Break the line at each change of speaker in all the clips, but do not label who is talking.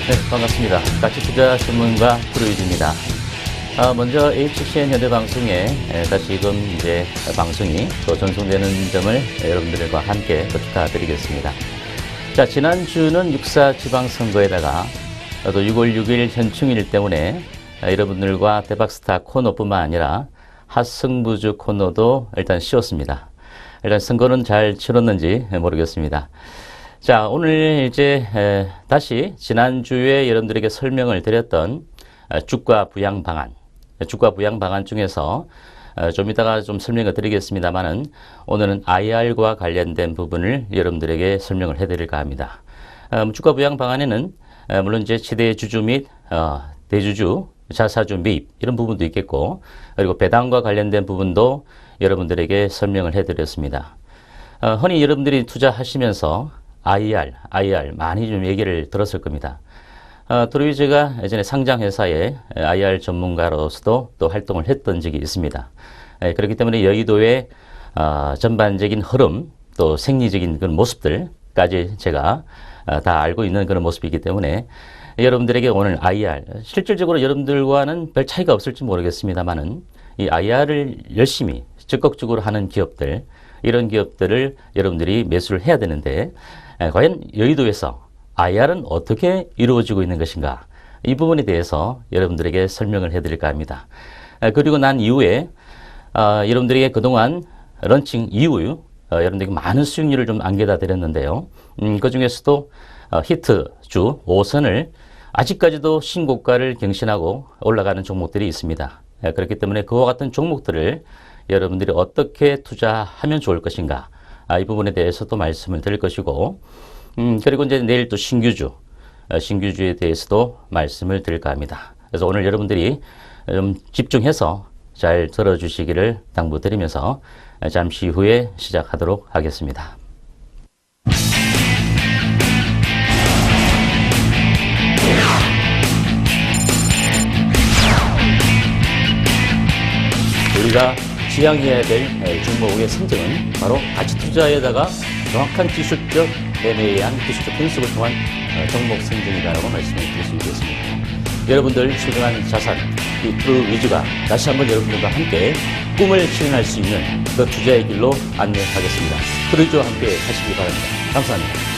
네, 반갑습니다. 가치투자 전문가 프로이즈입니다. 먼저 HCN 현대방송에 다시금 이제 방송이 또 전송되는 점을 여러분들과 함께 축하드리겠습니다. 자, 지난주는 6.4 지방선거에다가 또 6월 6일 현충일 때문에 여러분들과 대박스타 코너뿐만 아니라 핫승부주 코너도 일단 쉬었습니다. 일단 선거는 잘 치렀는지 모르겠습니다. 자, 오늘 이제 다시 지난주에 여러분들에게 설명을 드렸던 주가 부양 방안, 주가 부양 방안 중에서 좀 이따가 좀 설명을 드리겠습니다만은 오늘은 IR과 관련된 부분을 여러분들에게 설명을 해드릴까 합니다. 주가 부양 방안에는 물론 이제 지대주주 및 대주주, 자사주 매입 이런 부분도 있겠고, 그리고 배당과 관련된 부분도 여러분들에게 설명을 해드렸습니다. 흔히 여러분들이 투자하시면서 IR 많이 좀 얘기를 들었을 겁니다. 프로이즈가 예전에 상장회사의 IR 전문가로서도 또 활동을 했던 적이 있습니다. 그렇기 때문에 여의도의 전반적인 흐름, 또 생리적인 그런 모습들까지 제가 다 알고 있는 그런 모습이기 때문에 여러분들에게 오늘 IR, 실질적으로 여러분들과는 별 차이가 없을지 모르겠습니다만은 이 IR을 열심히 적극적으로 하는 기업들, 이런 기업들을 여러분들이 매수를 해야 되는데 과연 여의도에서 IR은 어떻게 이루어지고 있는 것인가, 이 부분에 대해서 여러분들에게 설명을 해드릴까 합니다. 그리고 난 이후에 여러분들에게 그동안 런칭 이후 여러분들에게 많은 수익률을 좀 안겨다 드렸는데요. 그 중에서도 히트주 5선을 아직까지도 신고가를 경신하고 올라가는 종목들이 있습니다. 그렇기 때문에 그와 같은 종목들을 여러분들이 어떻게 투자하면 좋을 것인가, 이 부분에 대해서도 말씀을 드릴 것이고, 그리고 이제 내일 또 신규주에 대해서도 말씀을 드릴까 합니다. 그래서 오늘 여러분들이 좀 집중해서 잘 들어주시기를 당부드리면서 잠시 후에 시작하도록 하겠습니다. 우리가 지향해야 될 종목의 선정은 바로 가치투자에다가 정확한 기술적 애매한 기술적 분석을 통한 종목 선정이라고 말씀을 드릴 수 있겠습니다. 여러분들 소중한 자산, 이 프로위즈가 다시 한번 여러분들과 함께 꿈을 실현할 수 있는 그 투자의 길로 안내하겠습니다. 프로위즈와 함께 하시기 바랍니다. 감사합니다.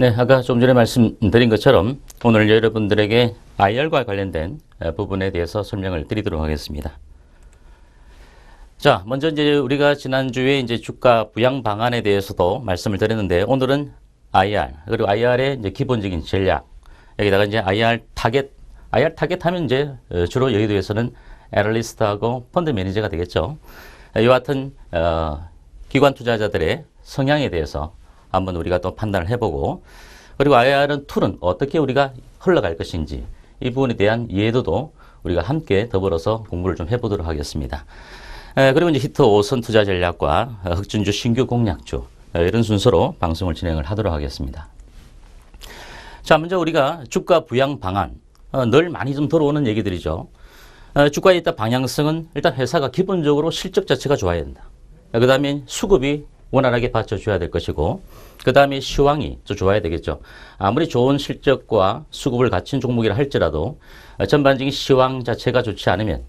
네, 아까 좀 전에 말씀드린 것처럼 오늘 여러분들에게 IR과 관련된 부분에 대해서 설명을 드리도록 하겠습니다. 자, 먼저 이제 우리가 지난주에 이제 주가 부양 방안에 대해서도 말씀을 드렸는데, 오늘은 IR, 그리고 IR의 이제 기본적인 전략, 여기다가 이제 IR 타겟 하면 이제 주로 여의도에서는 애널리스트하고 펀드 매니저가 되겠죠. 이와 같은 기관 투자자들의 성향에 대해서 한번 우리가 또 판단을 해보고, 그리고 IR은 툴은 어떻게 우리가 흘러갈 것인지, 이 부분에 대한 이해도도 우리가 함께 더불어서 공부를 좀 해보도록 하겠습니다. 그리고 이제 히트 5선 투자 전략과 흑준주 신규 공략주, 이런 순서로 방송을 진행을 하도록 하겠습니다. 자, 먼저 우리가 주가 부양 방안, 늘 많이 좀 들어오는 얘기들이죠. 주가에 있다 방향성은 일단 회사가 기본적으로 실적 자체가 좋아야 된다. 그 다음에 수급이 원활하게 받쳐줘야 될 것이고, 그 다음에 시황이 좀 좋아야 되겠죠. 아무리 좋은 실적과 수급을 갖춘 종목이라 할지라도 전반적인 시황 자체가 좋지 않으면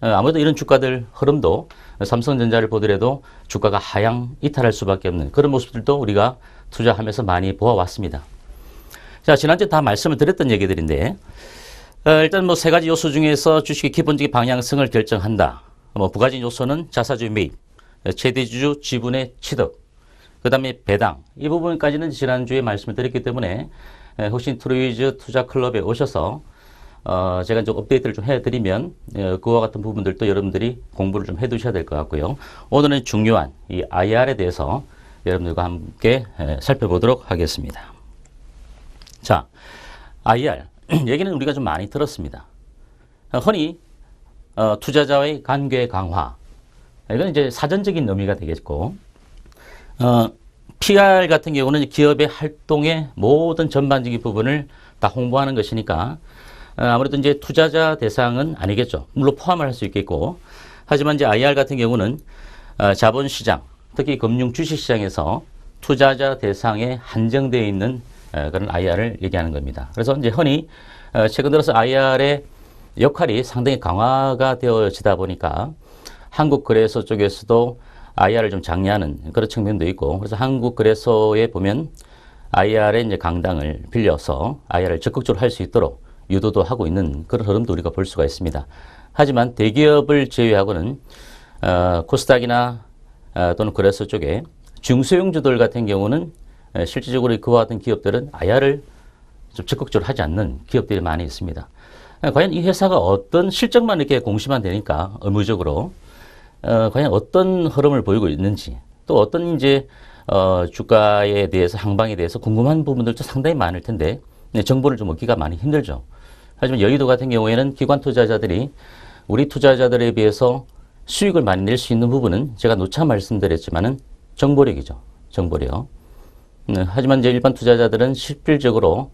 아무래도 이런 주가들 흐름도 삼성전자를 보더라도 주가가 하향 이탈할 수밖에 없는 그런 모습들도 우리가 투자하면서 많이 보아왔습니다. 자, 지난주에 다 말씀을 드렸던 얘기들인데, 일단 뭐 세 가지 요소 중에서 주식의 기본적인 방향성을 결정한다. 부가적인 요소는 자사주 매입, 최대주주 지분의 취득, 그 다음에 배당, 이 부분까지는 지난주에 말씀을 드렸기 때문에 혹시 프로위즈 투자 클럽에 오셔서 제가 좀 업데이트를 좀 해드리면 그와 같은 부분들도 여러분들이 공부를 좀 해두셔야 될 것 같고요. 오늘은 중요한 이 IR에 대해서 여러분들과 함께 살펴보도록 하겠습니다. 자, IR 얘기는 우리가 좀 많이 들었습니다. 흔히 투자자의 관계 강화, 이건 이제 사전적인 의미가 되겠고, PR 같은 경우는 기업의 활동의 모든 전반적인 부분을 다 홍보하는 것이니까 아무래도 이제 투자자 대상은 아니겠죠. 물론 포함을 할 수 있겠고, 하지만 이제 IR 같은 경우는 자본시장, 특히 금융 주식시장에서 투자자 대상에 한정되어 있는 그런 IR을 얘기하는 겁니다. 그래서 이제 흔히 최근 들어서 IR의 역할이 상당히 강화가 되어지다 보니까 한국거래소 쪽에서도 IR을 좀 장려하는 그런 측면도 있고, 그래서 한국거래소에 보면 IR의 이제 강당을 빌려서 IR을 적극적으로 할 수 있도록 유도도 하고 있는 그런 흐름도 우리가 볼 수가 있습니다. 하지만 대기업을 제외하고는 코스닥이나 또는 거래소 쪽에 중소형주들 같은 경우는 실질적으로 그와 같은 기업들은 IR을 좀 적극적으로 하지 않는 기업들이 많이 있습니다. 과연 이 회사가 어떤 실적만 이렇게 공시만 되니까 의무적으로 과연 어떤 흐름을 보이고 있는지, 또 어떤 이제 주가에 대해서 항방에 대해서 궁금한 부분들도 상당히 많을 텐데 정보를 좀 얻기가 많이 힘들죠. 하지만 여의도 같은 경우에는 기관 투자자들이 우리 투자자들에 비해서 수익을 많이 낼 수 있는 부분은 제가 누차 말씀드렸지만은 정보력이죠. 정보력. 하지만 이제 일반 투자자들은 실질적으로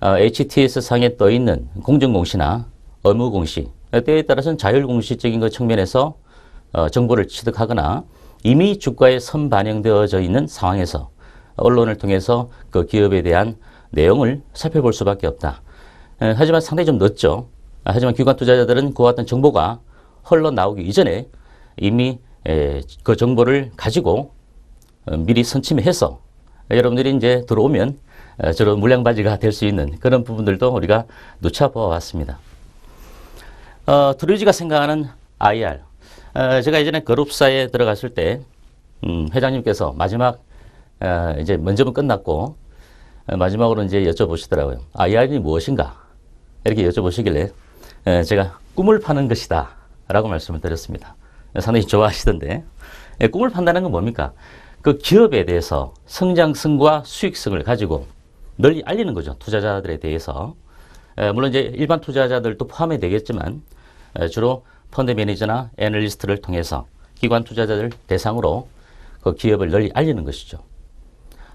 HTS 상에 떠 있는 공정공시나 의무공시, 때에 따라서는 자율공시적인 그 측면에서 정보를 취득하거나 이미 주가에 선반영되어져 있는 상황에서 언론을 통해서 그 기업에 대한 내용을 살펴볼 수밖에 없다. 하지만 상당히 좀 늦죠. 하지만 기관 투자자들은 그와 같은 정보가 흘러나오기 이전에 이미 그 정보를 가지고 미리 선침해서 여러분들이 이제 들어오면 저런 물량바지가 될 수 있는 그런 부분들도 우리가 누차 보아왔습니다. 트루지가 생각하는 IR. 제가 예전에 그룹사에 들어갔을 때 회장님께서 마지막 이제 면접은 끝났고 마지막으로 이제 여쭤보시더라고요. IR이 무엇인가? 이렇게 여쭤보시길래 제가 꿈을 파는 것이다 라고 말씀을 드렸습니다. 상당히 좋아하시던데, 꿈을 판다는 건 뭡니까? 그 기업에 대해서 성장성과 수익성을 가지고 널리 알리는 거죠. 투자자들에 대해서. 물론 이제 일반 투자자들도 포함이 되겠지만 주로 펀드 매니저나 애널리스트를 통해서 기관 투자자들 대상으로 그 기업을 널리 알리는 것이죠.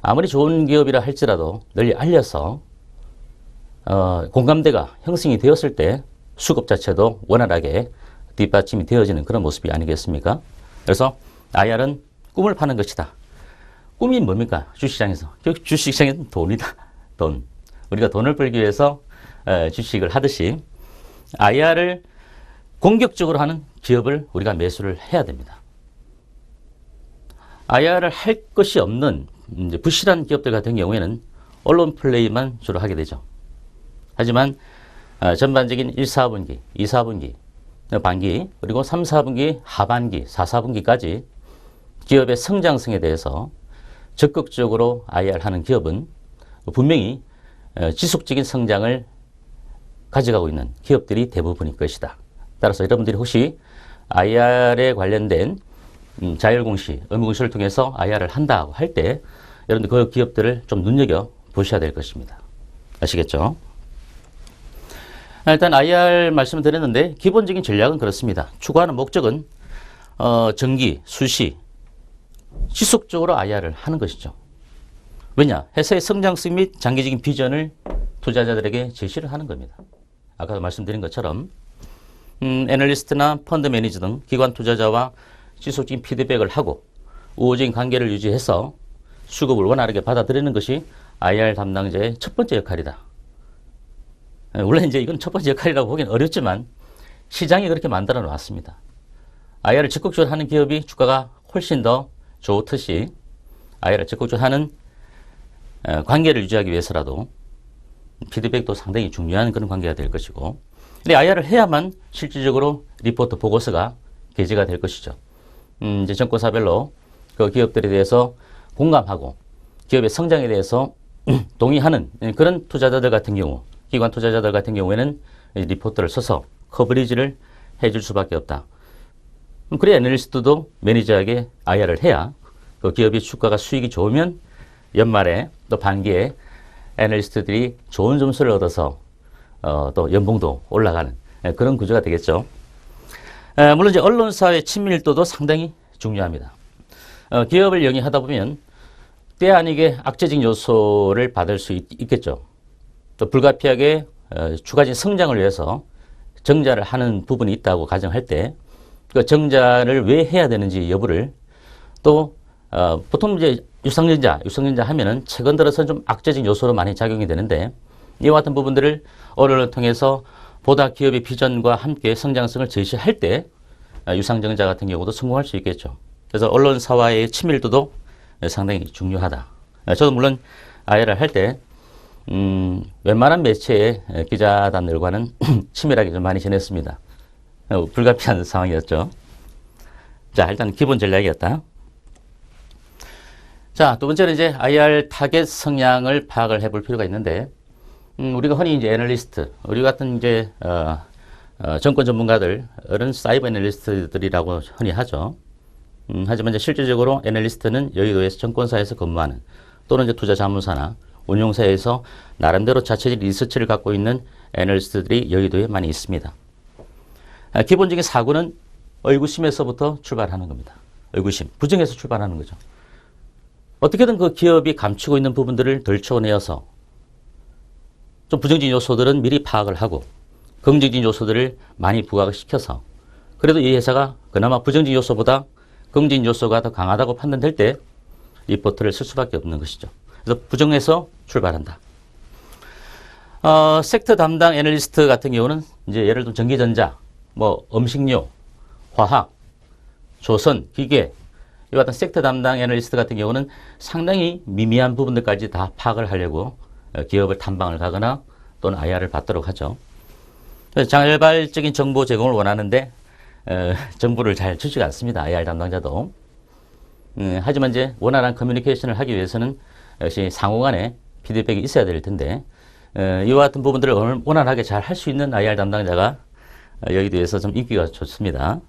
아무리 좋은 기업이라 할지라도 널리 알려서 공감대가 형성이 되었을 때 수급 자체도 원활하게 뒷받침이 되어지는 그런 모습이 아니겠습니까? 그래서 IR은 꿈을 파는 것이다. 꿈이 뭡니까? 주식시장에서. 주식시장에는 돈이다. 돈. 우리가 돈을 벌기 위해서 주식을 하듯이 IR을 공격적으로 하는 기업을 우리가 매수를 해야 됩니다. IR을 할 것이 없는 이제 부실한 기업들 같은 경우에는 언론 플레이만 주로 하게 되죠. 하지만 전반적인 1, 4분기, 2, 4분기, 반기, 그리고 3, 4분기, 하반기, 4, 4분기까지 기업의 성장성에 대해서 적극적으로 IR하는 기업은 분명히 지속적인 성장을 가져가고 있는 기업들이 대부분일 것이다. 따라서 여러분들이 혹시 IR에 관련된 자율공시, 의무공시를 통해서 IR을 한다고 할 때 여러분들 그 기업들을 좀 눈여겨 보셔야 될 것입니다. 아시겠죠? 일단 IR 말씀을 드렸는데 기본적인 전략은 그렇습니다. 추구하는 목적은 정기, 수시, 지속적으로 IR을 하는 것이죠. 왜냐? 회사의 성장성 및 장기적인 비전을 투자자들에게 제시를 하는 겁니다. 아까도 말씀드린 것처럼 애널리스트나 펀드 매니저 등 기관 투자자와 지속적인 피드백을 하고 우호적인 관계를 유지해서 수급을 원활하게 받아들이는 것이 IR 담당자의 첫 번째 역할이다. 원래 이제 이건 첫 번째 역할이라고 보기는 어렵지만 시장이 그렇게 만들어 놨습니다. IR을 적극적으로 하는 기업이 주가가 훨씬 더 좋듯이 IR을 적극적으로 하는 관계를 유지하기 위해서라도 피드백도 상당히 중요한 그런 관계가 될 것이고, 근데 IR을 해야만 실질적으로 리포트 보고서가 게재가 될 것이죠. 이제 정권사별로 그 기업들에 대해서 공감하고 기업의 성장에 대해서 동의하는 그런 투자자들 같은 경우, 기관 투자자들 같은 경우에는 리포트를 써서 커버리지를 해줄 수밖에 없다. 그래야 애널리스트도 매니저에게 IR을 해야 그 기업의 주가가 수익이 좋으면 연말에 또 반기에 애널리스트들이 좋은 점수를 얻어서 또 연봉도 올라가는 그런 구조가 되겠죠. 물론 이제 언론사의 친밀도도 상당히 중요합니다. 기업을 영위하다 보면 때 아니게 악재적 요소를 받을 수 있겠죠. 또 불가피하게 추가적인 성장을 위해서 정자를 하는 부분이 있다고 가정할 때 그 정자를 왜 해야 되는지 여부를 또 보통 이제 유상증자 하면은 최근 들어서 좀 악재적 요소로 많이 작용이 되는데 이와 같은 부분들을 언론을 통해서 보다 기업의 비전과 함께 성장성을 제시할 때 유상증자 같은 경우도 성공할 수 있겠죠. 그래서 언론사와의 친밀도도 상당히 중요하다. 저도 물론 IR을 할 때 웬만한 매체의 기자단들과는 친밀하게 좀 많이 지냈습니다. 불가피한 상황이었죠. 자, 일단 기본 전략이었다. 자, 두 번째는 이제 IR 타겟 성향을 파악을 해볼 필요가 있는데, 우리가 흔히 이제 애널리스트, 우리 같은 이제, 정권 전문가들은 사이버 애널리스트들이라고 흔히 하죠. 하지만 이제 실질적으로 애널리스트는 여의도에서 정권사에서 근무하는 또는 이제 투자 자문사나 운용사에서 나름대로 자체적 리서치를 갖고 있는 애널리스트들이 여의도에 많이 있습니다. 기본적인 사고는 의구심에서부터 출발하는 겁니다. 의구심, 부정에서 출발하는 거죠. 어떻게든 그 기업이 감추고 있는 부분들을 덜쳐내어서 좀 부정적인 요소들은 미리 파악을 하고 긍정적인 요소들을 많이 부각을 시켜서 그래도 이 회사가 그나마 부정적인 요소보다 긍정적인 요소가 더 강하다고 판단될 때 리포트를 쓸 수밖에 없는 것이죠. 그래서 부정에서 출발한다. 섹터 담당 애널리스트 같은 경우는 이제 예를 들어 전기전자, 뭐 음식료, 화학, 조선, 기계 이와 같은 섹터 담당 애널리스트 같은 경우는 상당히 미미한 부분들까지 다 파악을 하려고 기업을 탐방을 가거나 또는 IR을 받도록 하죠. 자발적인 정보 제공을 원하는데 정보를 잘 주지가 않습니다. IR 담당자도. 하지만 이제 원활한 커뮤니케이션을 하기 위해서는 역시 상호간에 피드백이 있어야 될 텐데 이와 같은 부분들을 원활하게 잘 할 수 있는 IR 담당자가 여의도에서 좀 인기가 좋습니다.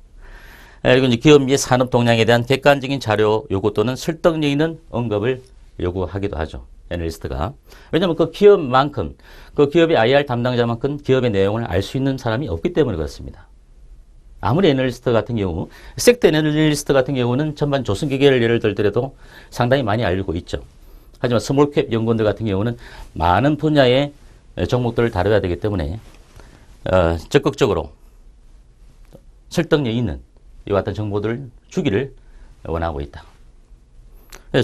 그리고 이제 기업 및 산업 동향에 대한 객관적인 자료 요구 또는 설득력 있는 언급을 요구하기도 하죠. 애널리스트가. 왜냐하면 그 기업만큼, 그 기업의 IR 담당자만큼 기업의 내용을 알 수 있는 사람이 없기 때문에 그렇습니다. 아무리 애널리스트 같은 경우, 섹터 애널리스트 같은 경우는 전반 조선기계를 예를 들더라도 상당히 많이 알고 있죠. 하지만 스몰캡 연구원들 같은 경우는 많은 분야의 종목들을 다뤄야 되기 때문에 적극적으로 설득력 있는 이와 같은 정보들을 주기를 원하고 있다.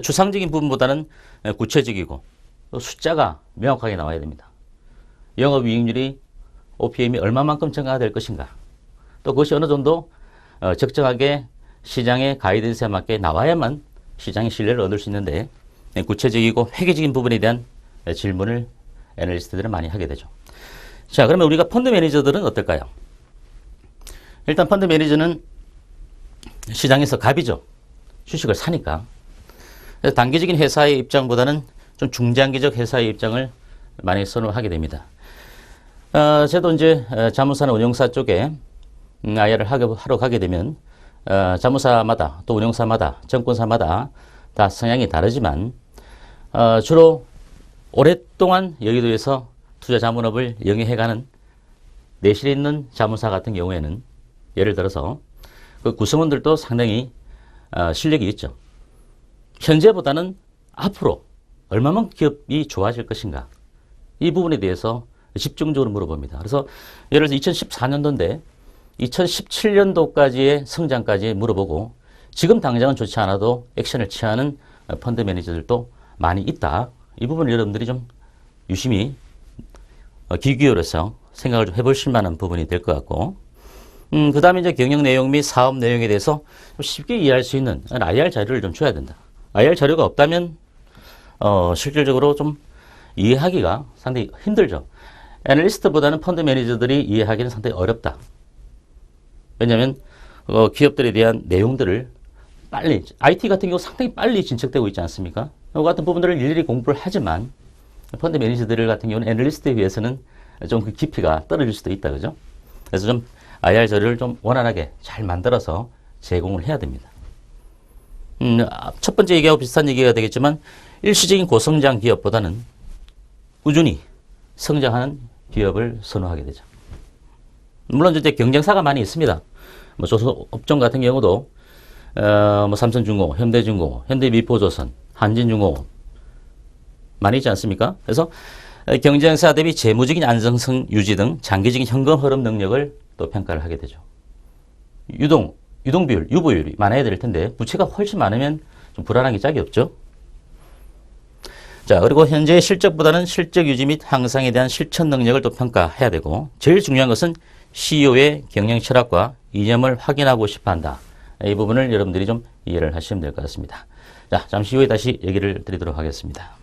추상적인 부분보다는 구체적이고 숫자가 명확하게 나와야 됩니다. 영업이익률이 OPM이 얼마만큼 증가가 될 것인가. 또 그것이 어느 정도 적정하게 시장의 가이던스에 맞게 나와야만 시장의 신뢰를 얻을 수 있는데 구체적이고 회계적인 부분에 대한 질문을 애널리스트들은 많이 하게 되죠. 자, 그러면 우리가 펀드 매니저들은 어떨까요? 일단 펀드 매니저는 시장에서 갑이죠. 주식을 사니까. 그래서 단기적인 회사의 입장보다는 좀 중장기적 회사의 입장을 많이 선호하게 됩니다. 저도 이제 자문사나 운용사 쪽에 IR을 하러 가게 되면 자문사마다 또 운용사마다 정권사마다 다 성향이 다르지만 주로 오랫동안 여의도에서 투자 자문업을 영위해가는 내실에 있는 자문사 같은 경우에는 예를 들어서 그 구성원들도 상당히 실력이 있죠. 현재보다는 앞으로 얼마만큼 기업이 좋아질 것인가 이 부분에 대해서 집중적으로 물어봅니다. 그래서 예를 들어서 2014년도인데 2017년도까지의 성장까지 물어보고 지금 당장은 좋지 않아도 액션을 취하는 펀드 매니저들도 많이 있다. 이 부분을 여러분들이 좀 유심히 귀 기울여서 생각을 좀 해보실 만한 부분이 될 것 같고 그 다음에 이제 경영 내용 및 사업 내용에 대해서 좀 쉽게 이해할 수 있는 IR 자료를 좀 줘야 된다. IR 자료가 없다면 실질적으로 좀 이해하기가 상당히 힘들죠. 애널리스트보다는 펀드 매니저들이 이해하기는 상당히 어렵다. 왜냐하면 기업들에 대한 내용들을 빨리, IT 같은 경우 상당히 빨리 진척되고 있지 않습니까? 이 같은 부분들을 일일이 공부를 하지만 펀드 매니저들 같은 경우는 애널리스트에 비해서는 좀 그 깊이가 떨어질 수도 있다. 그죠? 그래서 좀 IR 자료를 좀 원활하게 잘 만들어서 제공을 해야 됩니다. 첫 번째 얘기하고 비슷한 얘기가 되겠지만 일시적인 고성장 기업보다는 꾸준히 성장하는 기업을 선호하게 되죠. 물론 이제 경쟁사가 많이 있습니다. 뭐 조선업종 같은 경우도 뭐 삼성중공업, 현대중공업, 현대미포조선, 한진중공업 많이 있지 않습니까? 그래서 경쟁사 대비 재무적인 안정성 유지 등 장기적인 현금 흐름 능력을 또 평가를 하게 되죠. 유동 비율, 유보율이 많아야 될 텐데 부채가 훨씬 많으면 좀 불안한 게 짝이 없죠. 자, 그리고 현재의 실적보다는 실적 유지 및 향상에 대한 실천 능력을 또 평가해야 되고, 제일 중요한 것은 CEO의 경영 철학과 이념을 확인하고 싶어 한다. 이 부분을 여러분들이 좀 이해를 하시면 될 것 같습니다. 자, 잠시 후에 다시 얘기를 드리도록 하겠습니다.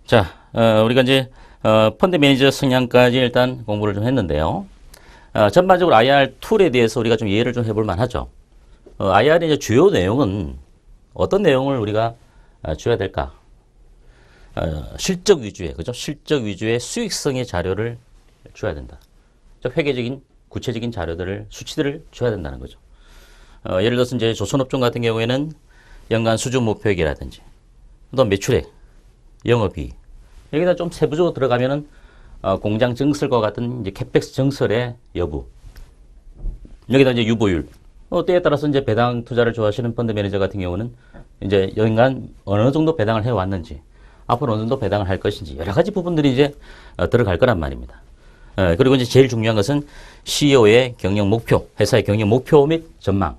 자, 우리가 이제 펀드 매니저 성향까지 일단 공부를 좀 했는데요. 전반적으로 IR 툴에 대해서 우리가 좀 이해를 좀 해볼 만하죠. IR의 이제 주요 내용은 어떤 내용을 우리가 줘야 될까? 실적 위주의, 그죠? 실적 위주의 수익성의 자료를 줘야 된다. 회계적인, 구체적인 자료들을, 수치들을 줘야 된다는 거죠. 예를 들어서 이제 조선업종 같은 경우에는 연간 수주 목표액이라든지, 또 매출액, 영업이익, 여기다 좀 세부적으로 들어가면은 공장 증설과 같은 이제 캐펙스 증설의 여부, 여기다 이제 유보율, 때에 따라서 이제 배당 투자를 좋아하시는 펀드 매니저 같은 경우는 이제 연간 어느 정도 배당을 해왔는지, 앞으로 어느 정도 배당을 할 것인지 여러 가지 부분들이 이제 들어갈 거란 말입니다. 그리고 이제 제일 중요한 것은 CEO의 경영 목표, 회사의 경영 목표 및 전망.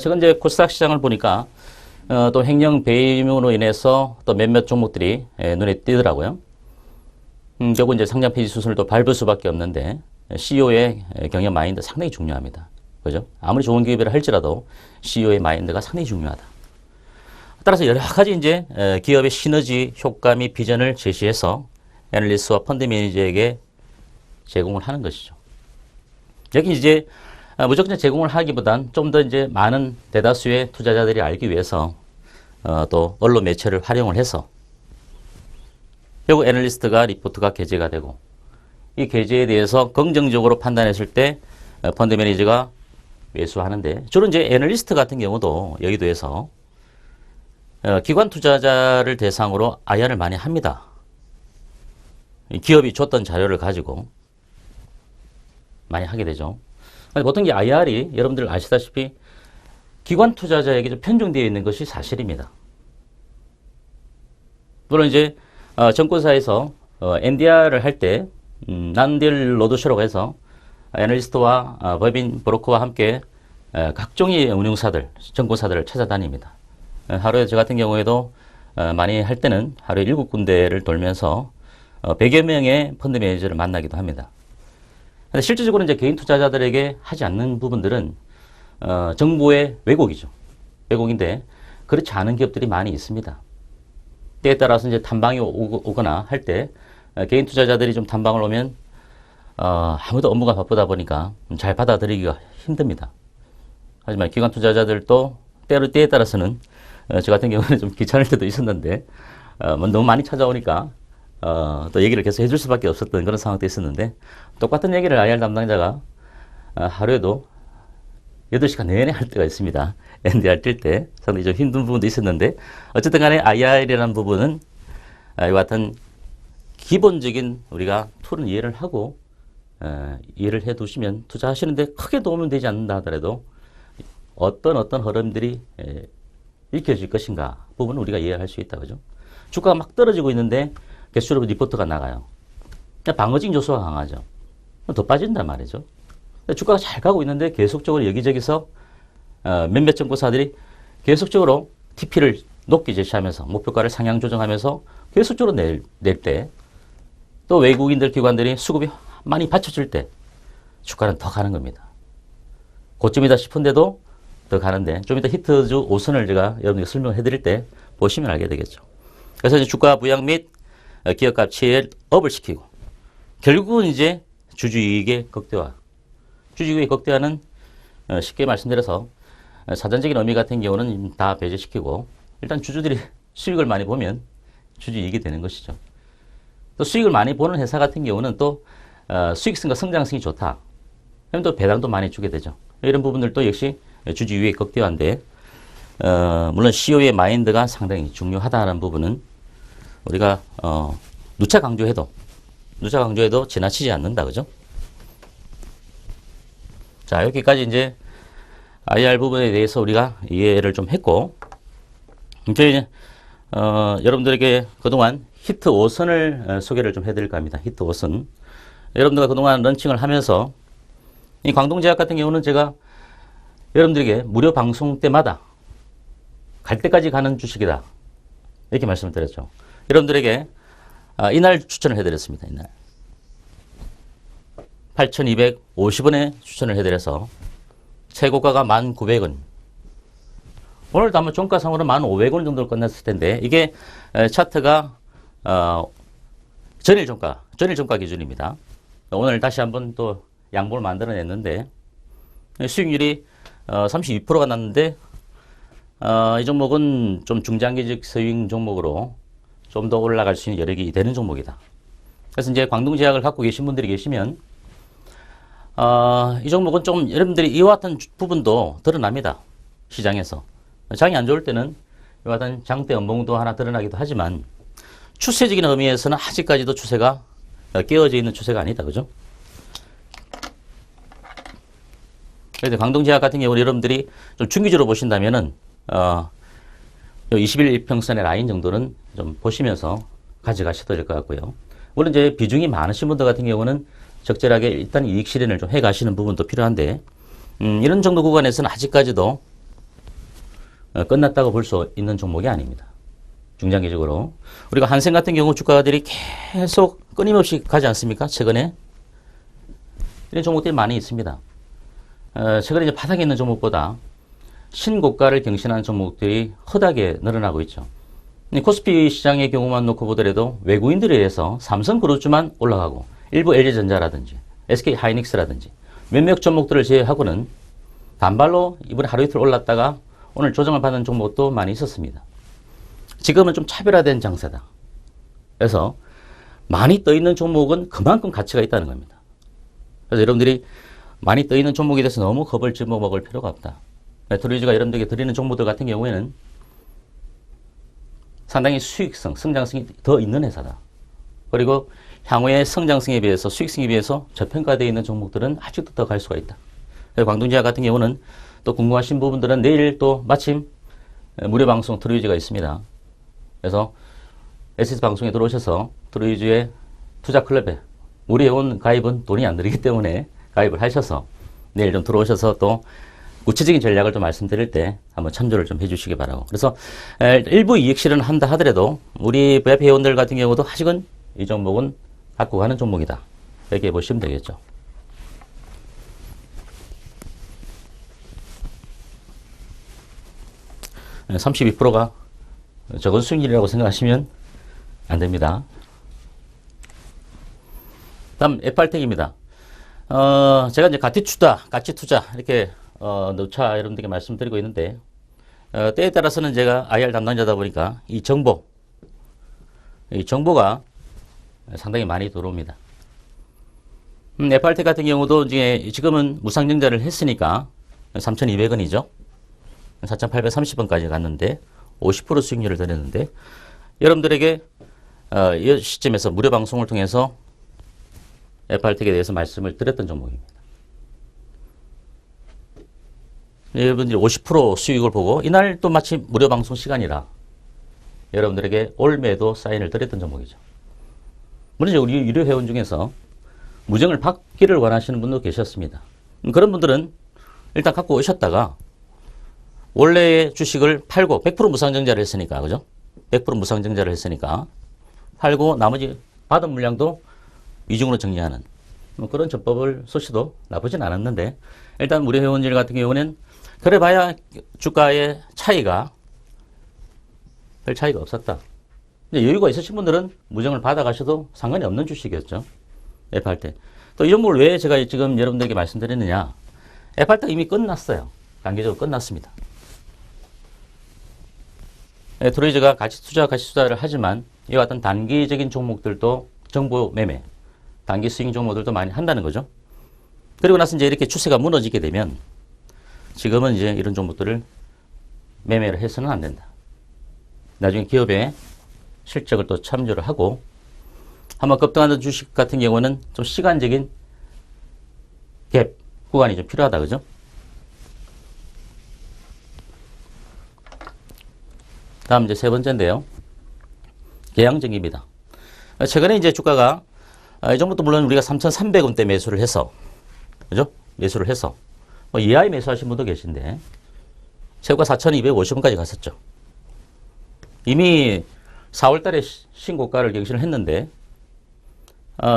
최근 이제 코스닥 시장을 보니까 또 횡령 배임으로 인해서 또 몇몇 종목들이 눈에 띄더라고요. 결국 이제 상장 폐지 수순을 또 밟을 수밖에 없는데 CEO의 경영 마인드 상당히 중요합니다. 그죠? 아무리 좋은 기업이라 할지라도 CEO의 마인드가 상당히 중요하다. 따라서 여러 가지 이제 기업의 시너지 효과 및 비전을 제시해서 애널리스트와 펀드 매니저에게 제공을 하는 것이죠. 여기 이제 무조건 제공을 하기보단 좀 더 이제 많은 대다수의 투자자들이 알기 위해서 또 언론 매체를 활용을 해서 결국 애널리스트가 리포트가 게재가 되고 이 게재에 대해서 긍정적으로 판단했을 때 펀드 매니저가 매수하는데, 주로 이제 애널리스트 같은 경우도 여의도에서 기관 투자자를 대상으로 IR을 많이 합니다. 기업이 줬던 자료를 가지고 많이 하게 되죠. 보통 이 IR이 여러분들 아시다시피 기관 투자자에게 좀 편중되어 있는 것이 사실입니다. 물론 이제 증권사에서 NDR을 할 때 난딜 로드쇼라고 해서 애널리스트와 법인 브로커와 함께 각종의 운용사들, 증권사들을 찾아다닙니다. 하루에 저 같은 경우에도 많이 할 때는 하루에 7군데를 돌면서 100여 명의 펀드 매니저를 만나기도 합니다. 근데 실질적으로 이제 개인 투자자들에게 하지 않는 부분들은 정보의 왜곡이죠. 왜곡인데 그렇지 않은 기업들이 많이 있습니다. 때에 따라서 이제 탐방이 오거나 할 때 개인 투자자들이 좀 탐방을 오면 아무도 업무가 바쁘다 보니까 잘 받아들이기가 힘듭니다. 하지만 기관 투자자들도 때에 따라서는 저 같은 경우는 좀 귀찮을 때도 있었는데 너무 많이 찾아오니까 또 얘기를 계속 해줄 수밖에 없었던 그런 상황도 있었는데, 똑같은 얘기를 IR 담당자가 하루에도 8시간 내내 할 때가 있습니다. NDR 뛸 때 상당히 좀 힘든 부분도 있었는데, 어쨌든 간에 IR이라는 부분은 이와 같은 기본적인 우리가 툴은 이해를 하고 이해를 해 두시면 투자하시는데 크게 도움은 되지 않는다 하더라도 어떤 흐름들이 읽혀질 것인가 부분은 우리가 이해할 수 있다. 그죠? 주가가 막 떨어지고 있는데 개수로 리포트가 나가요. 방어적인 요소가 강하죠. 더 빠진단 말이죠. 주가가 잘 가고 있는데 계속적으로 여기저기서 몇몇 증권사들이 계속적으로 TP를 높게 제시하면서 목표가를 상향 조정하면서 계속적으로 낼 때, 또 외국인들 기관들이 수급이 많이 받쳐질 때 주가는 더 가는 겁니다. 고점이다 싶은데도 더 가는데, 좀 이따 히트주 5선을 제가 여러분께 설명을 해드릴 때 보시면 알게 되겠죠. 그래서 이제 주가 부양 및 기업 가치를 업을 시키고, 결국은 이제 주주이익의 극대화. 주주이익의 극대화는 쉽게 말씀드려서 사전적인 의미 같은 경우는 다 배제시키고, 일단 주주들이 수익을 많이 보면 주주이익이 되는 것이죠. 또 수익을 많이 보는 회사 같은 경우는 또 수익성과 성장성이 좋다. 그럼 또 배당도 많이 주게 되죠. 이런 부분들도 역시 주주이익의 극대화인데, 물론 CEO의 마인드가 상당히 중요하다는 부분은 우리가 누차 강조해도 지나치지 않는다, 그죠? 자, 여기까지 이제 IR 부분에 대해서 우리가 이해를 좀 했고, 이제 여러분들에게 그동안 히트 5선을 소개를 좀 해드릴까 합니다. 히트 5선. 여러분들과 그동안 런칭을 하면서 이 광동제약 같은 경우는 제가 여러분들에게 무료 방송 때마다 갈 때까지 가는 주식이다, 이렇게 말씀을 드렸죠. 여러분들에게 이날 추천을 해드렸습니다. 이날 8,250원에 추천을 해드려서 최고가가 1,900원. 오늘도 아마 종가상으로 1,500원 정도로 끝났을 텐데, 이게 차트가 전일 종가 기준입니다. 오늘 다시 한번 또 양봉을 만들어냈는데, 수익률이 32%가 났는데, 이 종목은 좀 중장기적 스윙 종목으로 좀 더 올라갈 수 있는 여력이 되는 종목이다. 그래서 이제 광동제약을 갖고 계신 분들이 계시면, 이 종목은 좀 여러분들이 이와 같은 부분도 드러납니다. 시장에서. 장이 안 좋을 때는 이와 같은 장대 연봉도 하나 드러나기도 하지만, 추세적인 의미에서는 아직까지도 추세가 깨어져 있는 추세가 아니다, 그죠? 그래서 광동제약 같은 경우는 여러분들이 좀 중기적으로 보신다면은 20일 이평선의 라인 정도는 좀 보시면서 가져가셔도 될 것 같고요. 물론 이제 비중이 많으신 분들 같은 경우는 적절하게 일단 이익 실현을 좀 해 가시는 부분도 필요한데, 이런 정도 구간에서는 아직까지도 끝났다고 볼 수 있는 종목이 아닙니다. 중장기적으로. 우리가 한생 같은 경우 주가들이 계속 끊임없이 가지 않습니까? 최근에. 이런 종목들이 많이 있습니다. 최근에 이제 바닥에 있는 종목보다 신고가를 경신하는 종목들이 허다하게 늘어나고 있죠. 코스피 시장의 경우만 놓고 보더라도 외국인들에 의해서 삼성그룹주만 올라가고, 일부 LG전자라든지 SK하이닉스라든지 몇몇 종목들을 제외하고는 단발로 이번에 하루 이틀 올랐다가 오늘 조정을 받는 종목도 많이 있었습니다. 지금은 좀 차별화된 장세다. 그래서 많이 떠있는 종목은 그만큼 가치가 있다는 겁니다. 그래서 여러분들이 많이 떠있는 종목에 대해서 너무 겁을 집어먹을 필요가 없다. 메트로이즈가 여러분들에게 드리는 종목들 같은 경우에는 상당히 수익성, 성장성이 더 있는 회사다. 그리고 향후의 성장성에 비해서, 수익성에 비해서 저평가되어 있는 종목들은 아직도 더 갈 수가 있다. 광동제약 같은 경우는 또 궁금하신 부분들은 내일 또 마침 무료 방송 트루이즈가 있습니다. 그래서 SS 방송에 들어오셔서 트루이즈의 투자 클럽에 무료회원 가입은 돈이 안 들기 때문에 가입을 하셔서 내일 좀 들어오셔서 또 구체적인 전략을 좀 말씀드릴 때 한번 참조를 좀 해주시기 바라고. 그래서 일부 이익 실현을 한다 하더라도 우리 VIP 회원들 같은 경우도 아직은 이 종목은 갖고 가는 종목이다, 이렇게 보시면 되겠죠. 네, 32%가 적은 수익률이라고 생각하시면 안 됩니다. 다음 FR텍입니다. 제가 이제 가치 투자 이렇게 누차 여러분들께 말씀드리고 있는데, 때에 따라서는 제가 IR 담당자다 보니까 이 정보가 상당히 많이 들어옵니다. FR텍 같은 경우도 이제 지금은 무상증자를 했으니까 3,200원이죠. 4,830원까지 갔는데 50% 수익률을 드렸는데, 여러분들에게 이 시점에서 무료 방송을 통해서 FR텍에 대해서 말씀을 드렸던 종목입니다. 여러분들이 50% 수익을 보고 이날 또 마침 무료 방송 시간이라 여러분들에게 올매도 사인을 드렸던 종목이죠. 물론 우리 유료 회원 중에서 무정을 받기를 원하시는 분도 계셨습니다. 그런 분들은 일단 갖고 오셨다가 원래의 주식을 팔고 100% 무상증자를 했으니까, 그죠? 100% 무상증자를 했으니까 팔고 나머지 받은 물량도 이중으로 정리하는 뭐 그런 전법을 소시도 나쁘진 않았는데, 일단 우리 회원들 같은 경우는 그래봐야 주가의 차이가 별 차이가 없었다. 여유가 있으신 분들은 무정을 받아가셔도 상관이 없는 주식이었죠. F할 때. 또 이 종목을 왜 제가 지금 여러분들에게 말씀드리느냐. F할 때 이미 끝났어요. 단계적으로 끝났습니다. 트레이저가 가치 투자를 하지만 이와 같은 단기적인 종목들도 정보 매매, 단기 스윙 종목들도 많이 한다는 거죠. 그리고 나서 이제 이렇게 추세가 무너지게 되면 지금은 이제 이런 종목들을 매매를 해서는 안 된다. 나중에 기업의 실적을 또 참조를 하고 한번 급등하는 주식 같은 경우는 좀 시간적인 갭 구간이 좀 필요하다. 그죠? 다음 이제 세 번째인데요. 계양적입니다. 최근에 이제 주가가 이 정도도 물론 우리가 3,300원대 매수를 해서, 그죠? 매수를 해서 뭐 이하에 매수하신 분도 계신데 최고가 4,250원까지 갔었죠. 이미 4월 달에 신고가를 경신을 했는데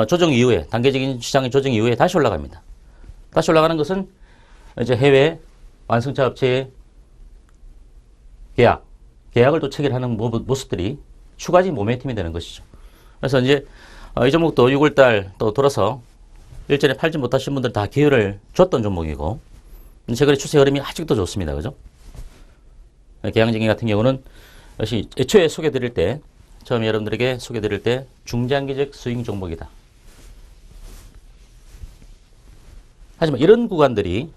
조정 이후에, 단계적인 시장의 조정 이후에 다시 올라갑니다. 다시 올라가는 것은 이제 해외 완성차 업체의 계약을 또 체결하는 모습들이 추가적인 모멘텀이 되는 것이죠. 그래서 이제 이 종목도 6월달 또 돌아서 일전에 팔지 못하신 분들 다 기회를 줬던 종목이고, 최근에 추세 흐름이 아직도 좋습니다. 그죠? 계양적인 같은 경우는 역시 애초에 소개드릴 때, 처음에 여러분들에게 소개드릴 때 중장기적 스윙 종목이다. 하지만 이런 구간들이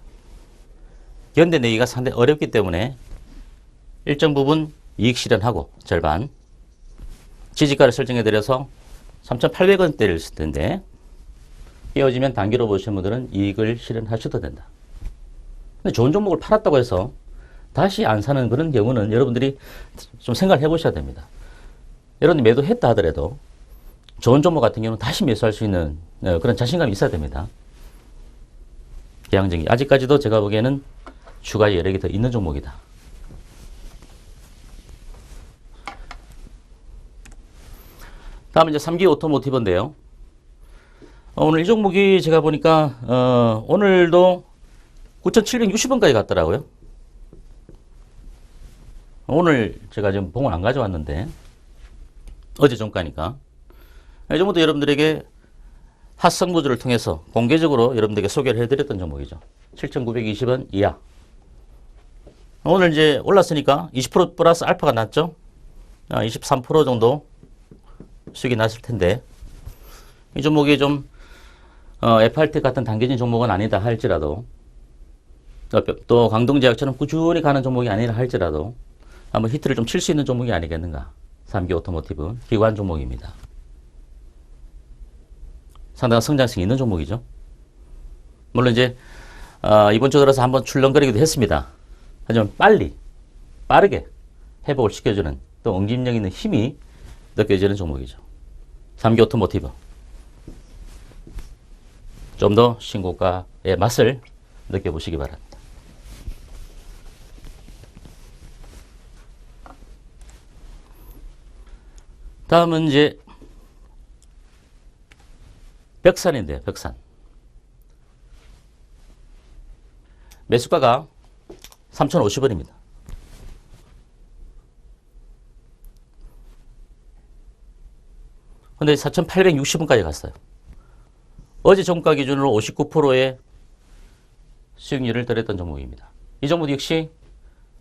견뎌내기가 상당히 어렵기 때문에 일정 부분 이익 실현하고 절반 지지가를 설정해드려서 3,800원대를 쓸 텐데 깨어지면 단기로 보시는 분들은 이익을 실현하셔도 된다. 근데 좋은 종목을 팔았다고 해서 다시 안 사는 그런 경우는 여러분들이 좀 생각을 해보셔야 됩니다. 여러분이 매도했다 하더라도 좋은 종목 같은 경우는 다시 매수할 수 있는 그런 자신감이 있어야 됩니다. 계양적이 아직까지도 제가 보기에는 추가 여력이 더 있는 종목이다. 다음 이제 3기 오토모티브인데요. 오늘 이 종목이 제가 보니까 오늘도 9,760원까지 갔더라고요. 오늘 제가 지금 봉을 안 가져왔는데 어제 종가니까 이 종목도 여러분들에게 핫성무주를 통해서 공개적으로 여러분들에게 소개를 해드렸던 종목이죠. 7,920원 이하. 오늘 이제 올랐으니까 20% 플러스 알파가 났죠. 23% 정도 수익이 났을 텐데 이 종목이 좀 FRT 같은 단계적인 종목은 아니다 할지라도 또 광동제약처럼 꾸준히 가는 종목이 아니라 할지라도 한번 히트를 좀 칠 수 있는 종목이 아니겠는가. 3기 오토모티브 기관 종목입니다. 상당한 성장성이 있는 종목이죠. 물론 이제 이번 주 들어서 한번 출렁거리기도 했습니다. 하지만 빠르게 회복을 시켜주는 또 응집력 있는 힘이 느껴지는 종목이죠. 3기 오토모티브 좀 더 신고가의 맛을 느껴보시기 바랍니다. 다음은 이제 벽산인데요. 벽산. 매수가가 3,050원입니다. 근데 4,860원까지 갔어요. 어제 종가 기준으로 59%의 수익률을 드렸던 종목입니다. 이 종목 역시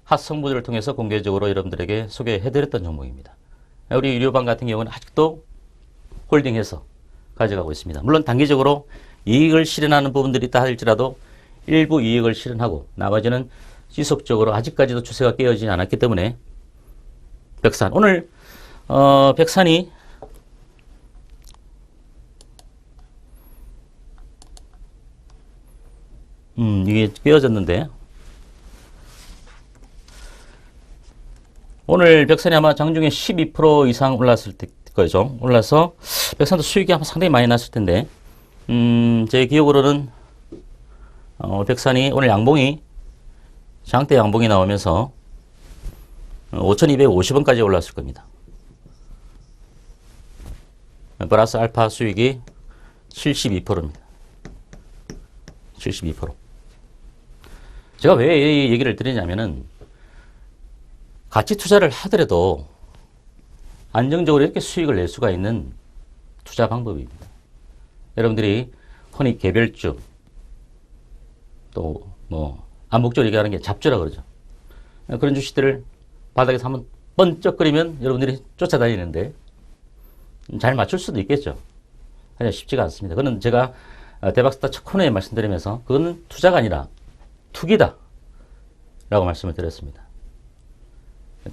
핫성무주를 통해서 공개적으로 여러분들에게 소개해드렸던 종목입니다. 우리 유료방 같은 경우는 아직도 홀딩해서 가져가고 있습니다. 물론 단기적으로 이익을 실현하는 부분들이 있다 할지라도 일부 이익을 실현하고 나머지는 지속적으로 아직까지도 추세가 깨어지지 않았기 때문에 벽산. 오늘 벽산이 이게 깨어졌는데 오늘 벽산이 아마 장중에 12% 이상 올랐을 거죠. 올라서 벽산도 수익이 아마 상당히 많이 났을 텐데 제 기억으로는 벽산이 오늘 양봉이 장대 양봉이 나오면서 5,250원까지 올랐을 겁니다. 플러스 알파 수익이 72%입니다. 72%. 제가 왜 이 얘기를 드리냐면은 가치 투자를 하더라도 안정적으로 이렇게 수익을 낼 수가 있는 투자 방법입니다. 여러분들이 흔히 개별주, 또 뭐 암묵적으로 얘기하는 게 잡주라 그러죠. 그런 주식들을 바닥에서 한번 번쩍거리면 여러분들이 쫓아다니는데 잘 맞출 수도 있겠죠. 하지만 쉽지가 않습니다. 그거는 제가 대박스타 첫 코너에 말씀드리면서 그거는 투자가 아니라 투기다 라고 말씀을 드렸습니다.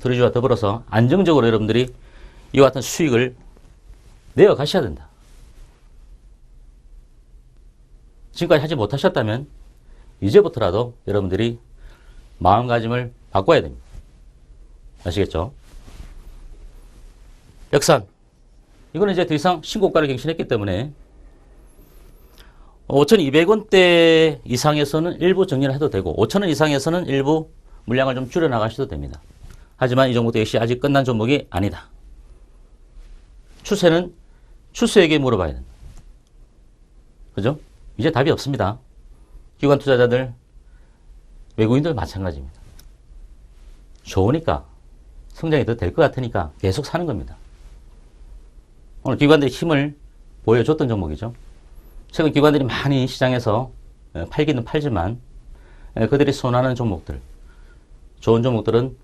투기주와 더불어서 안정적으로 여러분들이 이와 같은 수익을 내어 가셔야 된다. 지금까지 하지 못하셨다면 이제부터라도 여러분들이 마음가짐을 바꿔야 됩니다. 아시겠죠? 역산. 이거는 이제 더 이상 신고가를 갱신했기 때문에 5,200원대 이상에서는 일부 정리를 해도 되고 5,000원 이상에서는 일부 물량을 좀 줄여 나가셔도 됩니다. 하지만 이 종목도 역시 아직 끝난 종목이 아니다. 추세는 추세에게 물어봐야 된다. 그죠? 이제 답이 없습니다. 기관 투자자들, 외국인들 마찬가지입니다. 좋으니까 성장이 더 될 것 같으니까 계속 사는 겁니다. 오늘 기관들이 힘을 보여줬던 종목이죠. 최근 기관들이 많이 시장에서 팔기는 팔지만 그들이 손하는 종목들, 좋은 종목들은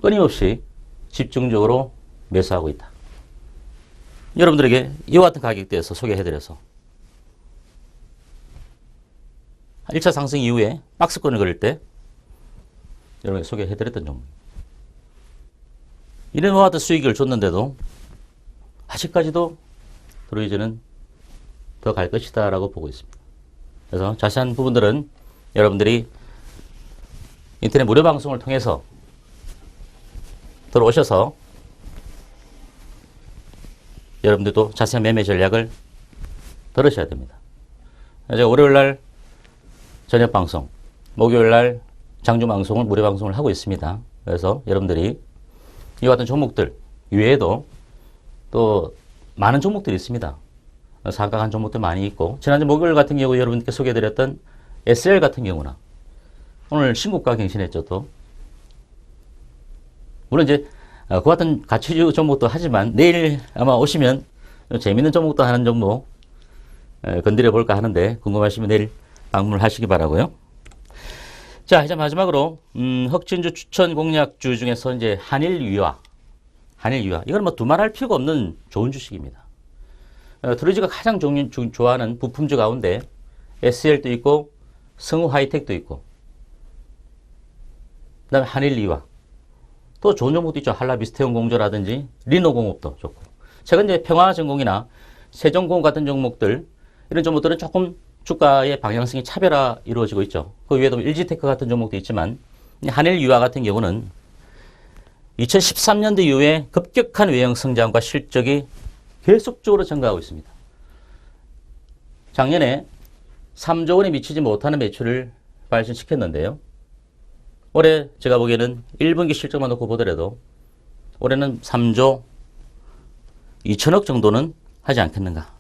끊임없이 집중적으로 매수하고 있다. 여러분들에게 이와 같은 가격대에서 소개해드려서 1차 상승 이후에 박스권을 그릴 때 여러분에게 소개해드렸던 종목. 이런 와 같은 수익을 줬는데도 아직까지도 드루이즈는 더 갈 것이다 라고 보고 있습니다. 그래서 자세한 부분들은 여러분들이 인터넷 무료 방송을 통해서 들어오셔서 여러분들도 자세한 매매 전략을 들으셔야 됩니다. 제가 월요일날 저녁 방송, 목요일날 장중 방송을 무료 방송을 하고 있습니다. 그래서 여러분들이 이와 같은 종목들 이외에도 또 많은 종목들이 있습니다. 상각한 종목들 많이 있고 지난주 목요일 같은 경우 여러분께 소개해드렸던 SL 같은 경우나 오늘 신고가 갱신했죠. 또 물론 이제 그 같은 가치주 종목도 하지만 내일 아마 오시면 재밌는 종목도 하는 종목 건드려 볼까 하는데 궁금하시면 내일 방문을 하시기 바라고요. 자, 이제 마지막으로 흑진주 추천 공략주 중에서 이제 한일유화 이건 뭐 두말할 필요가 없는 좋은 주식입니다. 드루이즈가 가장 좋아하는 부품주 가운데 SL도 있고 성우 하이텍도 있고 그 다음에 한일유화 또 좋은 종목도 있죠. 한라비스테온 공조라든지 리노공업도 좋고 최근 이제 평화전공이나 세종공업 같은 종목들 이런 종목들은 조금 주가의 방향성이 차별화 이루어지고 있죠. 그 외에도 LG테크 같은 종목도 있지만 한일유화 같은 경우는 2013년도 이후에 급격한 외형 성장과 실적이 계속적으로 증가하고 있습니다. 작년에 3조 원에 미치지 못하는 매출을 발생시켰는데요. 올해 제가 보기에는 1분기 실적만 놓고 보더라도 올해는 3조 2천억 정도는 하지 않겠는가.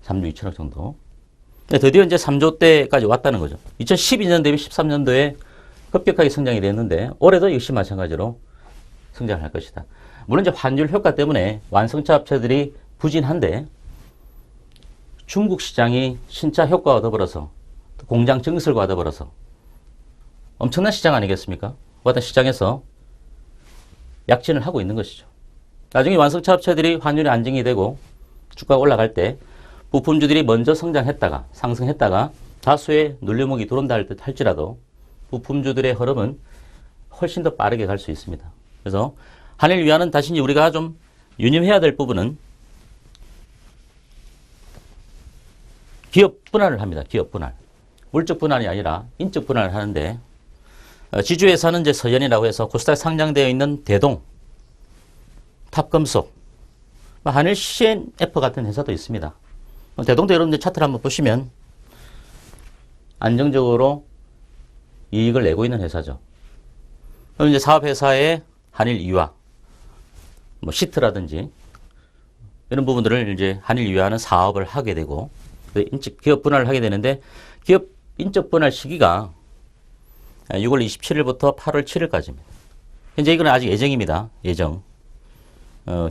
3조 2천억 정도. 드디어 이제 3조대까지 왔다는 거죠. 2012년 대비 13년도에 급격하게 성장이 됐는데 올해도 역시 마찬가지로 성장할 것이다. 물론 이제 환율 효과 때문에 완성차 업체들이 부진한데 중국 시장이 신차 효과와 더불어서 공장 증설과 더불어서 엄청난 시장 아니겠습니까? 그 같은 시장에서 약진을 하고 있는 것이죠. 나중에 완성차 업체들이 환율이 안정이 되고 주가가 올라갈 때 부품주들이 먼저 성장했다가 상승했다가 다수의 눌림목이 들어온다 할지라도 부품주들의 흐름은 훨씬 더 빠르게 갈 수 있습니다. 그래서 한일유화는 다시 우리가 좀 유념해야 될 부분은 기업 분할을 합니다. 기업 분할. 물적 분할이 아니라 인적 분할을 하는데 지주회사는 이제 서현이라고 해서 코스닥에 상장되어 있는 대동, 탑금속, 한일 CNF 같은 회사도 있습니다. 대동도 여러분들 차트를 한번 보시면 안정적으로 이익을 내고 있는 회사죠. 그럼 이제 사업회사의 한일 이화, 뭐 시트라든지 이런 부분들을 이제 한일 이화는 사업을 하게 되고 기업 분할을 하게 되는데 기업 인적 분할 시기가 6월 27일부터 8월 7일까지입니다. 현재 이건 아직 예정입니다. 예정.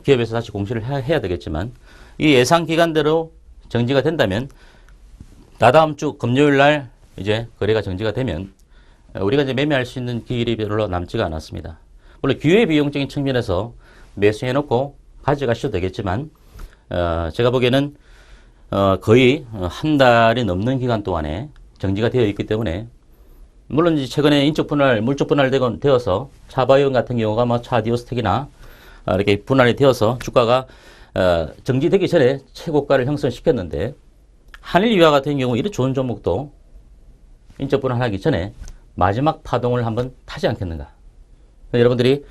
기업에서 다시 공시를 해야 되겠지만 이 예상 기간대로 정지가 된다면 다다음 주 금요일 날 이제 거래가 정지가 되면 우리가 이제 매매할 수 있는 길이 별로 남지가 않았습니다. 물론 기회비용적인 측면에서 매수해놓고 가져가셔도 되겠지만 제가 보기에는 거의 한 달이 넘는 기간 동안에 정지가 되어 있기 때문에 물론 이제 최근에 인적 분할, 물적 분할되어서 차바이온 같은 경우가 뭐 차디오스텍이나 이렇게 분할이 되어서 주가가 정지되기 전에 최고가를 형성시켰는데 한일유화 같은 경우 이런 좋은 종목도 인적 분할하기 전에 마지막 파동을 한번 타지 않겠는가. 여러분들이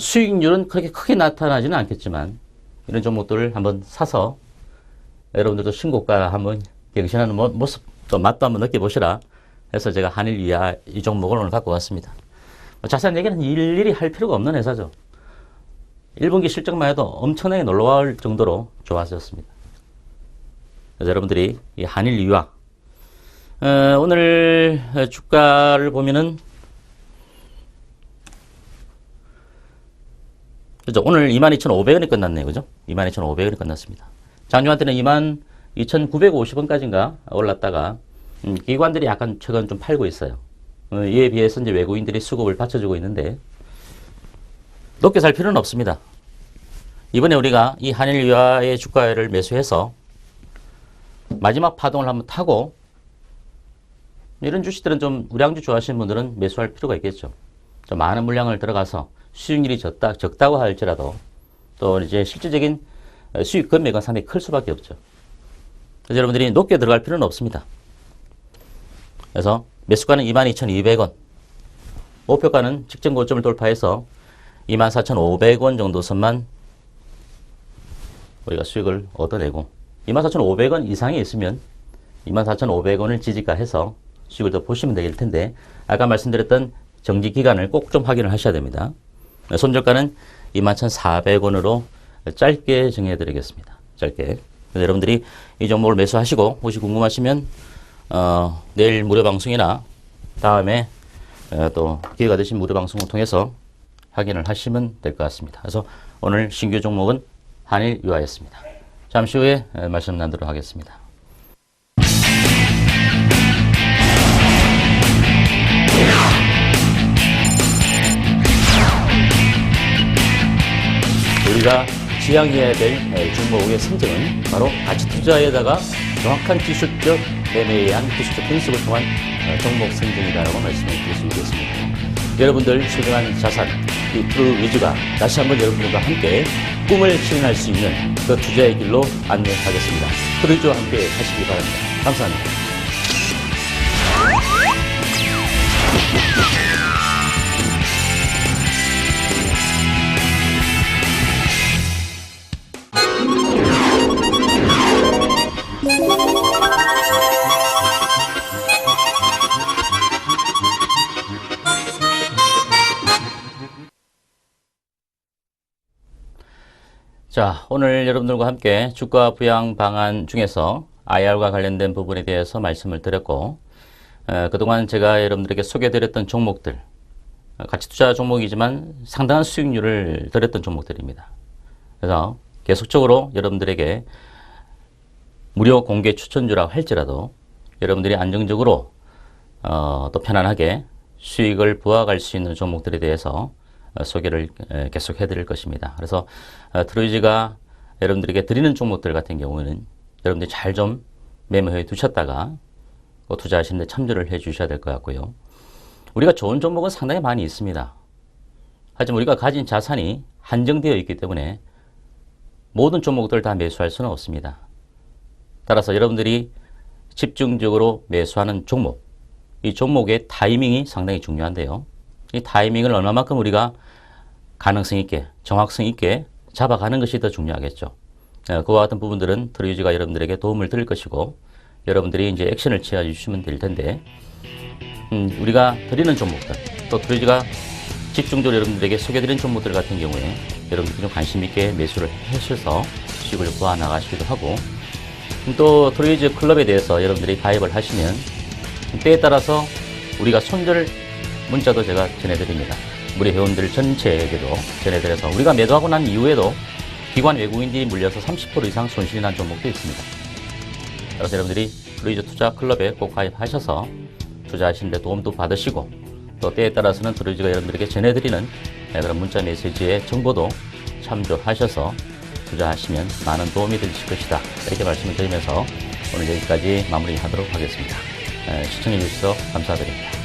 수익률은 그렇게 크게 나타나지는 않겠지만 이런 종목들을 한번 사서 여러분들도 신고가 한번 경신하는 모습 또 맛도 한번 느껴보시라 해서 제가 한일유화 이 종목을 오늘 갖고 왔습니다. 자세한 얘기는 일일이 할 필요가 없는 회사죠. 1분기 실적만 해도 엄청나게 놀라울 정도로 좋아졌습니다. 그래서 여러분들이 이 한일유화 오늘 주가를 보면은 그죠? 오늘 22,500원이 끝났네요. 그죠? 22,500원이 끝났습니다. 장중한테는 22,950원까지인가 올랐다가 기관들이 약간 최근 좀 팔고 있어요. 이에 비해서 이제 외국인들이 수급을 받쳐주고 있는데 높게 살 필요는 없습니다. 이번에 우리가 이 한일유화의 주가를 매수해서 마지막 파동을 한번 타고 이런 주식들은 좀 우량주 좋아하시는 분들은 매수할 필요가 있겠죠. 좀 많은 물량을 들어가서 수익률이 적다고 할지라도 또 이제 실질적인 수익 금액은 상당히 클 수밖에 없죠. 그래서 여러분들이 높게 들어갈 필요는 없습니다. 그래서 매수가는 22,200원, 목표가는 직전 고점을 돌파해서 24,500원 정도 선만 우리가 수익을 얻어내고 24,500원 이상이 있으면 24,500원을 지지가 해서 수익을 더 보시면 될 텐데 아까 말씀드렸던 정지 기간을 꼭 좀 확인을 하셔야 됩니다. 손절가는 21,400원으로 짧게 정해 드리겠습니다. 짧게. 여러분들이 이 종목을 매수하시고 혹시 궁금하시면 내일 무료 방송이나 다음에 또 기회가 되신 무료 방송을 통해서 확인을 하시면 될 것 같습니다. 그래서 오늘 신규 종목은 한일유화였습니다. 잠시 후에 말씀 나누도록 하겠습니다. 우리가 지향해야 될 종목의 선정은 바로 가치 투자에다가 정확한 기술적 매매에 의한 기술적 분석을 통한 종목 선정이라고 말씀을 드릴 수 있겠습니다. 여러분들 소중한 자산, 이 트루위즈가 다시 한번 여러분들과 함께 꿈을 실현할 수 있는 그 투자의 길로 안내하겠습니다. 트루위즈와 함께 하시기 바랍니다. 감사합니다. 자, 오늘 여러분들과 함께 주가 부양 방안 중에서 IR과 관련된 부분에 대해서 말씀을 드렸고 그동안 제가 여러분들에게 소개해드렸던 종목들 가치투자 종목이지만 상당한 수익률을 드렸던 종목들입니다. 그래서 계속적으로 여러분들에게 무료 공개 추천주라고 할지라도 여러분들이 안정적으로 또 편안하게 수익을 부어갈 수 있는 종목들에 대해서 소개를 계속 해드릴 것입니다. 그래서 트루이즈가 여러분들에게 드리는 종목들 같은 경우는 여러분들이 잘 좀 메모해 두셨다가 투자하시는 데 참조를 해 주셔야 될 것 같고요. 우리가 좋은 종목은 상당히 많이 있습니다. 하지만 우리가 가진 자산이 한정되어 있기 때문에 모든 종목들을 다 매수할 수는 없습니다. 따라서 여러분들이 집중적으로 매수하는 종목, 이 종목의 타이밍이 상당히 중요한데요. 이 타이밍을 얼마만큼 우리가 가능성 있게, 정확성 있게 잡아가는 것이 더 중요하겠죠. 그와 같은 부분들은 트루이즈가 여러분들에게 도움을 드릴 것이고 여러분들이 이제 액션을 취해 주시면 될 텐데 우리가 드리는 종목들, 또 트레이저가 집중적으로 여러분들에게 소개드린 종목들 같은 경우에 여러분들이 좀 관심 있게 매수를 하셔서 수익을 보아 나가시기도 하고, 또 트레이저 클럽에 대해서 여러분들이 가입을 하시면 때에 따라서 우리가 손절 문자도 제가 전해드립니다. 우리 회원들 전체에게도 전해드려서 우리가 매도하고 난 이후에도 기관 외국인들이 물려서 30% 이상 손실이 난 종목도 있습니다. 그래서 여러분들이 트레이저 투자 클럽에 꼭 가입하셔서 투자하시는 데 도움도 받으시고, 또 때에 따라서는 트레이저가 여러분들에게 전해드리는 그런 문자 메시지의 정보도 참조하셔서 투자하시면 많은 도움이 되실 것이다, 이렇게 말씀을 드리면서 오늘 여기까지 마무리하도록 하겠습니다. 시청해 주셔서 감사드립니다.